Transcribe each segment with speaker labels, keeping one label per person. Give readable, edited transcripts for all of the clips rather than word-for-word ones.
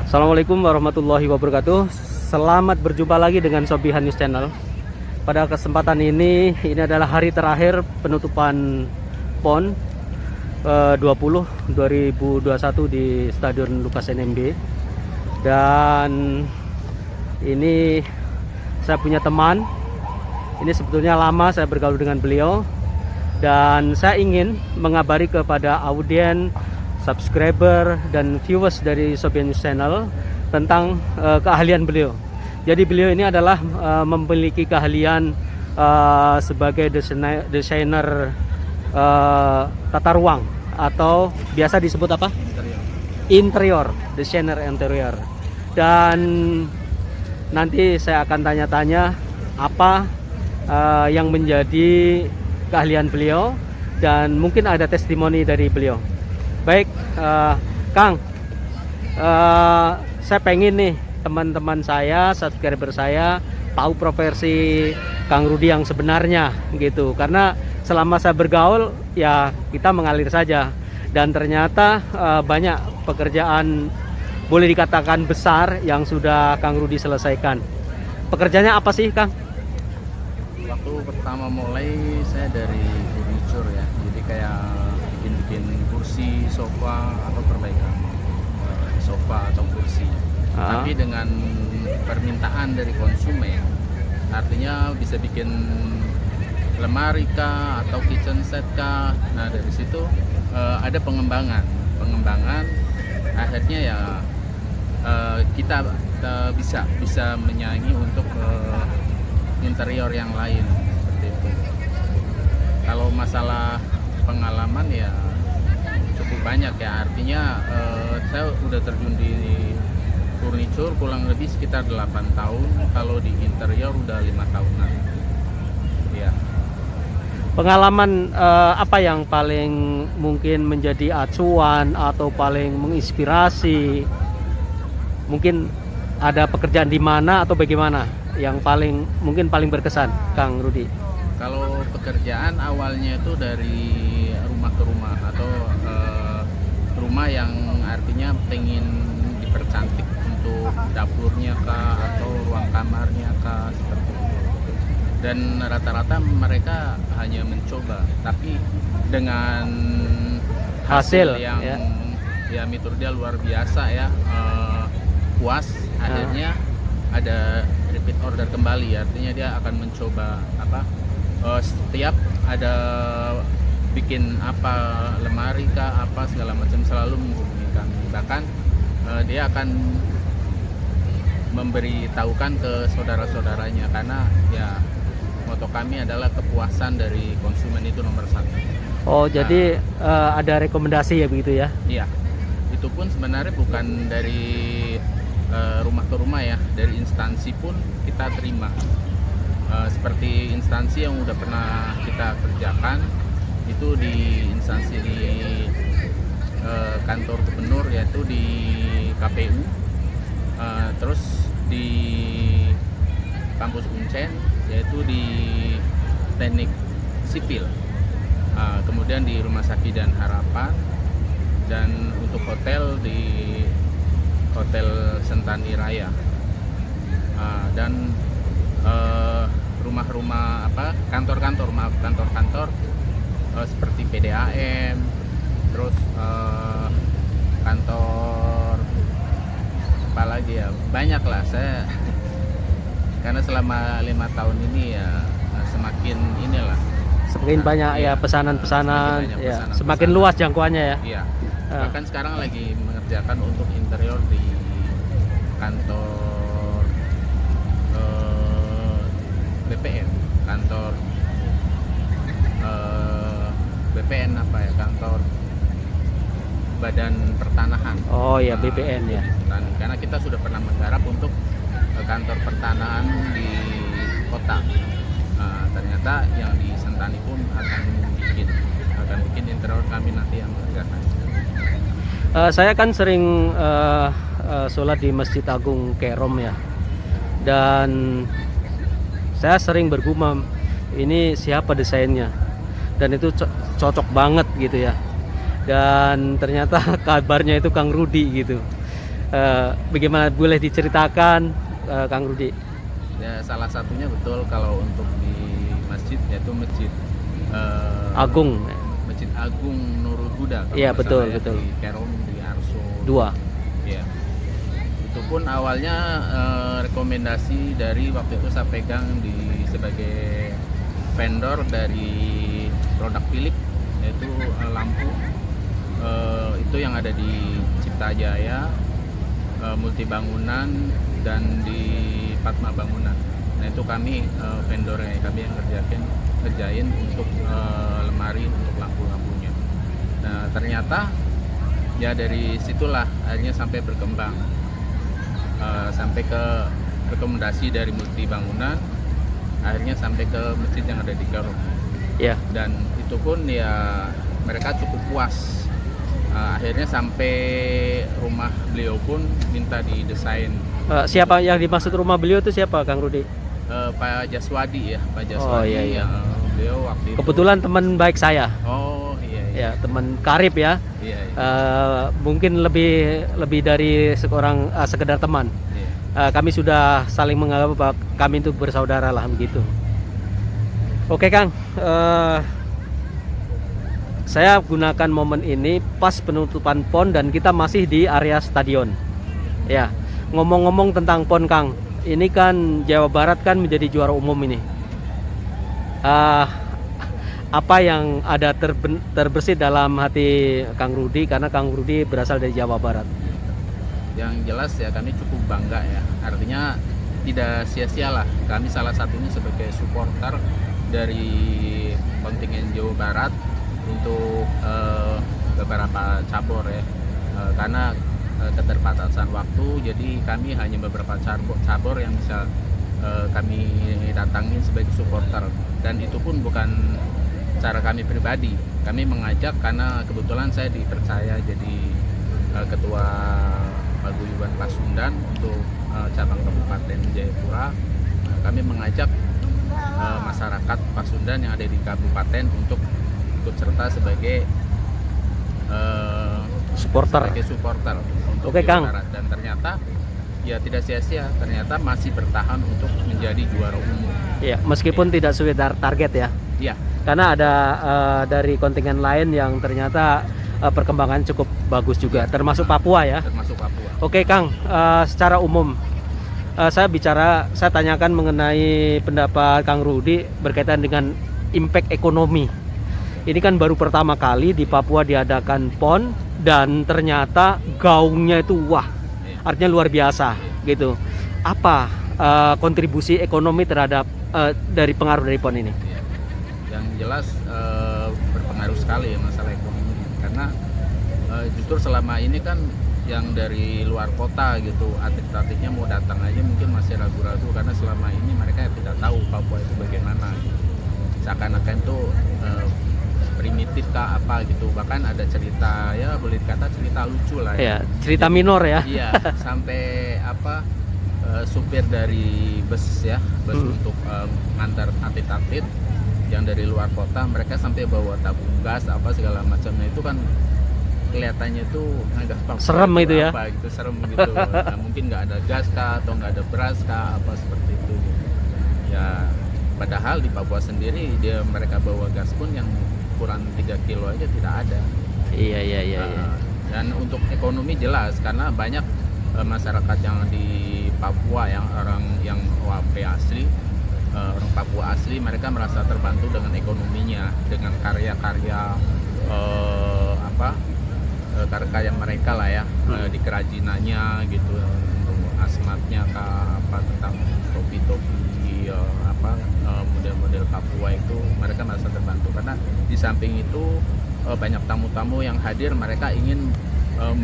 Speaker 1: Assalamualaikum warahmatullahi wabarakatuh. Selamat berjumpa lagi dengan Sobihan News Channel. Pada kesempatan ini adalah hari terakhir penutupan PON 20 2021 di Stadion Lukas NMB. Dan ini saya punya teman. Ini sebetulnya lama saya bergaul dengan beliau, dan saya ingin mengabari kepada audiens, subscriber dan viewers dari Sobihan News Channel tentang keahlian beliau. Jadi beliau ini adalah memiliki keahlian sebagai desainer tata ruang, atau biasa disebut apa? Interior, desainer interior. Dan nanti saya akan tanya-tanya apa yang menjadi keahlian beliau, dan mungkin ada testimoni dari beliau. Baik, Kang, saya pengen nih teman-teman saya, subscriber saya tahu profesi Kang Rudi yang sebenarnya gitu. Karena selama saya bergaul ya kita mengalir saja, dan ternyata banyak pekerjaan boleh dikatakan besar yang sudah Kang Rudi selesaikan. Pekerjaannya apa sih, Kang?
Speaker 2: Waktu pertama mulai saya dari furniture ya, jadi kayak bikin kursi, sofa atau perbaikan sofa atau kursi. Tapi dengan permintaan dari konsumen, artinya bisa bikin lemari kah atau kitchen set kah. Nah dari situ ada pengembangan. Akhirnya ya kita bisa menyaingi untuk interior yang lain seperti itu. Kalau masalah pengalaman ya cukup banyak ya, artinya saya udah terjun di furniture kurang lebih sekitar 8 tahun, kalau di interior udah 5 tahunan ya.
Speaker 1: Pengalaman apa yang paling mungkin menjadi acuan atau paling menginspirasi? Mungkin ada pekerjaan di mana atau bagaimana yang mungkin paling berkesan, Kang Rudi?
Speaker 2: Kalau pekerjaan awalnya itu dari rumah ke rumah, atau rumah yang artinya pengen dipercantik untuk dapurnya kah atau ruang kamarnya kah, seperti itu. Dan rata-rata mereka hanya mencoba, tapi dengan hasil yang ya menurut dia luar biasa ya, puas. Akhirnya ada repeat order kembali, artinya dia akan mencoba setiap ada bikin apa, lemari kah apa segala macam, selalu menghubungi kami. Bahkan dia akan memberitahukan ke saudara-saudaranya, karena ya moto kami adalah kepuasan dari konsumen itu nomor satu.
Speaker 1: Oh, jadi ada rekomendasi ya begitu ya?
Speaker 2: Iya, itu pun sebenarnya bukan dari rumah ke rumah ya, dari instansi pun kita terima. Seperti instansi yang udah pernah kita kerjakan itu di instansi di kantor gubernur, yaitu di KPU, terus di kampus Uncen, yaitu di teknik sipil, kemudian di Rumah Sakit dan Harapan, dan untuk hotel di Hotel Sentani Raya, dan rumah-rumah kantor-kantor seperti PDAM, terus kantor apa lagi ya, banyak lah. Saya karena selama 5 tahun ini ya semakin
Speaker 1: banyak ya pesanan-pesanan ya, semakin luas jangkauannya ya.
Speaker 2: Iya. Bahkan sekarang lagi mengerjakan untuk interior di kantor BPN, kantor BPN kantor Badan Pertanahan.
Speaker 1: Oh ya, BPN ya.
Speaker 2: Karena kita sudah pernah menggarap untuk kantor pertanahan di kota. Ternyata yang di Sentani pun akan bikin interior kami nanti yang mengerjakan.
Speaker 1: Saya kan sering sholat di Masjid Agung Kerom ya, dan saya sering bergumam, ini siapa desainnya, dan itu cocok banget gitu ya. Dan ternyata kabarnya itu Kang Rudi gitu. Bagaimana, boleh diceritakan Kang Rudi?
Speaker 2: Ya, salah satunya betul kalau untuk di masjid, yaitu masjid
Speaker 1: Agung.
Speaker 2: Masjid Agung Nurul Huda kalau
Speaker 1: Iya,
Speaker 2: nggak
Speaker 1: betul,
Speaker 2: salah ya,
Speaker 1: betul.
Speaker 2: di Kerom di Arso
Speaker 1: 2.
Speaker 2: ya. Itu pun awalnya rekomendasi dari waktu itu saya pegang sebagai vendor dari produk Philips, yaitu lampu itu yang ada di Cipta Jaya, Multi Bangunan, dan di Padma Bangunan. Nah, itu kami vendornya, kami yang kerjain untuk lemari untuk lampu-lampunya. Nah, ternyata ya dari situlah akhirnya sampai berkembang, sampai ke rekomendasi dari Multi Bangunan, akhirnya sampai ke masjid yang ada di Kerom.
Speaker 1: Ya.
Speaker 2: Dan itu pun ya mereka cukup puas. Akhirnya sampai rumah beliau pun minta didesain.
Speaker 1: Siapa yang dimaksud rumah beliau itu siapa, Kang Rudi?
Speaker 2: Pak Jaswadi ya, Pak Jaswadi.
Speaker 1: Oh, iya, iya.
Speaker 2: Beliau waktu itu.
Speaker 1: Kebetulan teman baik saya.
Speaker 2: Oh iya, iya.
Speaker 1: Ya, teman karib ya.
Speaker 2: Iya, iya.
Speaker 1: Mungkin lebih dari sekedar teman.
Speaker 2: Iya.
Speaker 1: Kami sudah saling menganggap bahwa kami itu bersaudara lah begitu. Oke Kang, saya gunakan momen ini pas penutupan PON dan kita masih di area stadion. Ya, ngomong-ngomong tentang PON Kang, ini kan Jawa Barat kan menjadi juara umum ini. Apa yang ada terbersit dalam hati Kang Rudi, karena Kang Rudi berasal dari Jawa Barat?
Speaker 2: Yang jelas ya kami cukup bangga ya, artinya tidak sia-sia lah kami salah satunya sebagai supporter dari kontingen Jawa Barat untuk beberapa cabur ya, karena keterbatasan waktu, jadi kami hanya beberapa cabur yang bisa kami datangin sebagai supporter, dan itu pun bukan cara kami pribadi, kami mengajak karena kebetulan saya dipercaya jadi ketua paguyuban Pasundan untuk cabang Kabupaten Jayapura. Kami mengajak masyarakat Pasundan yang ada di kabupaten untuk ikut serta sebagai supporter untuk
Speaker 1: Oke,
Speaker 2: Jawa
Speaker 1: Kang.
Speaker 2: Barat. Dan ternyata ya tidak sia-sia, ternyata masih bertahan untuk menjadi juara umum.
Speaker 1: Ya, meskipun tidak sesuai target ya.
Speaker 2: Iya.
Speaker 1: Karena ada dari kontingen lain yang ternyata perkembangan cukup bagus juga, termasuk Papua ya.
Speaker 2: Termasuk Papua.
Speaker 1: Oke Kang, secara umum saya tanyakan mengenai pendapat Kang Rudi berkaitan dengan impact ekonomi. Ini kan baru pertama kali di Papua diadakan PON dan ternyata gaungnya itu wah, artinya luar biasa gitu. Apa kontribusi ekonomi terhadap dari pengaruh dari PON ini?
Speaker 2: Yang jelas berpengaruh sekali ya masalah ekonomi, karena justru selama ini kan yang dari luar kota gitu, atlet-atletnya mau datang aja mungkin masih ragu-ragu karena selama ini mereka tidak tahu Papua itu bagaimana. Seakan-akan itu primitif kah apa gitu, bahkan ada cerita ya boleh dikata cerita lucu lah
Speaker 1: ya, cerita minor ya.
Speaker 2: Iya, sampai apa supir dari bus untuk ngantar atlet-atlet yang dari luar kota, mereka sampai bawa tabung gas apa segala macamnya, itu kan kelihatannya tuh agak
Speaker 1: serem itu ya,
Speaker 2: apa gitu, serem gitu. Nah, mungkin nggak ada gas kah atau nggak ada beras kah apa seperti itu ya, padahal di Papua sendiri mereka bawa gas pun yang ukuran 3 kilo aja tidak ada.
Speaker 1: Iya.
Speaker 2: Dan untuk ekonomi jelas, karena banyak masyarakat yang di Papua yang OAP asli, orang Papua asli, mereka merasa terbantu dengan ekonominya, dengan karya-karya karya mereka lah ya, di kerajinannya gitu, untuk asmatnya apa tentang topi-topi model-model Papua itu mereka merasa terbantu, karena di samping itu banyak tamu-tamu yang hadir, mereka ingin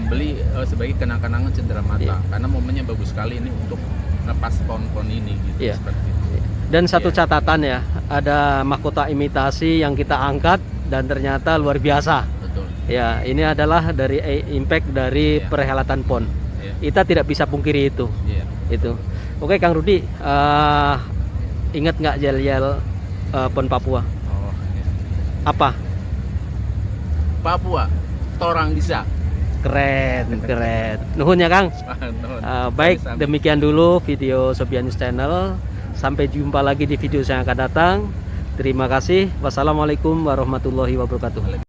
Speaker 2: beli sebagai kenang-kenangan cenderamata, karena momennya bagus sekali ini untuk lepas pon-pon ini gitu, seperti itu.
Speaker 1: Dan satu catatan ya, ada mahkota imitasi yang kita angkat dan ternyata luar biasa.
Speaker 2: Betul.
Speaker 1: Ya, ini adalah dari impact dari perhelatan PON. Kita tidak bisa pungkiri itu. Itu. Oke Kang Rudi, ingat nggak yel-yel PON Papua?
Speaker 2: Oh, iya.
Speaker 1: Apa?
Speaker 2: Papua, torang bisa.
Speaker 1: Keren, keren. Nuhun ya Kang. Baik, demikian dulu video Sobian News Channel. Sampai jumpa lagi di video yang akan datang. Terima kasih. Wassalamualaikum warahmatullahi wabarakatuh.